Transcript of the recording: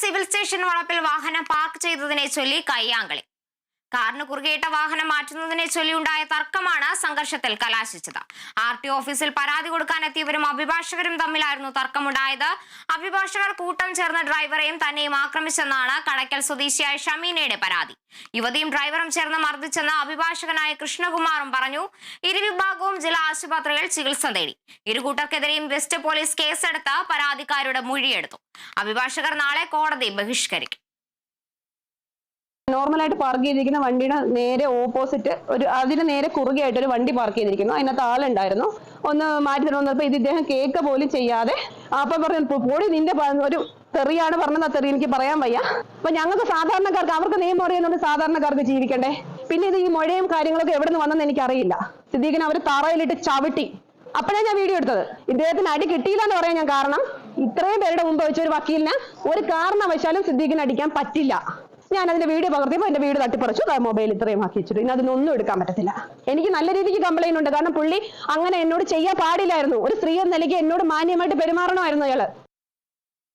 Civil station വളപ്പിൽ വാഹനം park ചെയ്തതിനെ ചൊല്ലി കയ്യാങ്കളി. കാറിന് കുറുകെയിട്ട വാഹനം മാറ്റുന്നതിനെ ചൊല്ലിയുണ്ടായ തർക്കമാണ് സംഘർഷത്തിൽ കലാശിച്ചത്. RTO ഓഫീസിൽ പരാതി കൊടുക്കാനെത്തിയവരും അഭിഭാഷകരും തമ്മിലായിരുന്നു തർക്കമുണ്ടായത്. അഭിഭാഷകർ കൂട്ടം ചേർന്ന് ഡ്രൈവറെയും തന്നെയും ആക്രമിച്ചെന്നാണ് കടയ്ക്കൽ സ്വദേശിയായ ഷമീനയുടെ പരാതി. യുവതിയും ഡ്രൈവറും ചേർന്ന് മർദ്ദിച്ചെന്ന് അഭിഭാഷകനായ കൃഷ്ണകുമാറും പറഞ്ഞു. ഇരുവിഭാഗവും ജില്ലാ ആശുപത്രിയിൽ ചികിത്സ തേടി. ഇരുകൂട്ടർക്കെതിരെയും വെസ്റ്റ് പോലീസ് കേസെടുത്ത് പരാതിക്കാരുടെ മൊഴിയെടുത്തു. അഭിഭാഷകർ നാളെ കോടതി ബഹിഷ്കരിക്കും. നോർമലായിട്ട് പാർക്ക് ചെയ്തിരിക്കുന്ന വണ്ടിയുടെ നേരെ ഓപ്പോസിറ്റ് അതിന് നേരെ കുറുകെയായിട്ട് ഒരു വണ്ടി പാർക്ക് ചെയ്തിരിക്കുന്നു. അതിനകത്ത് ആളുണ്ടായിരുന്നു. ഒന്ന് മാറ്റി തരുന്നപ്പോൾ ഇദ്ദേഹം കേക്ക് പോലും ചെയ്യാതെ അപ്പൊ പറഞ്ഞു പോടി നിന്റെ ഒരു തെറിയാണ് പറഞ്ഞത്. ആ തെറി എനിക്ക് പറയാൻ വയ്യ. അപ്പൊ ഞങ്ങൾക്ക് സാധാരണക്കാർക്ക് അവർക്ക് നിയമം അറിയുന്നുണ്ട്, സാധാരണക്കാർക്ക് ജീവിക്കണ്ടേ. പിന്നെ ഇത് ഈ മൊഴയും കാര്യങ്ങളൊക്കെ എവിടെ നിന്ന് വന്നെന്ന് എനിക്കറിയില്ല. സിദ്ദീഖിനെ അവർ തറയിലിട്ട് ചവിട്ടി. അപ്പോഴാണ് ഞാൻ വീഡിയോ എടുത്തത്. ഇദ്ദേഹത്തിന് അടി കിട്ടിയില്ല എന്ന് പറയാൻ ഞാൻ കാരണം ഇത്രയും പേരുടെ മുമ്പ് വെച്ച ഒരു വക്കീലിന് ഒരു കാരണവശാലും സിദ്ദീഖിനെ അടിക്കാൻ പറ്റില്ല. ഞാൻ അതിന്റെ വീഡിയോ പകർത്തിയപ്പോൾ എന്റെ വീട് തട്ടിപ്പറിച്ചു, മൊബൈൽ ഇത്രയും ആക്കി വെച്ചിട്ട് ഇനി അതിനൊന്നും എടുക്കാൻ പറ്റത്തില്ല. എനിക്ക് നല്ല രീതിക്ക് കംപ്ലൈന്റ് ഉണ്ട്. കാരണം പുള്ളി അങ്ങനെ എന്നോട് ചെയ്യാൻ പാടില്ലായിരുന്നു. ഒരു സ്ത്രീ എന്ന നിലയ്ക്ക് എന്നോട് മാന്യമായിട്ട് പെരുമാറണമായിരുന്നു അയാള്.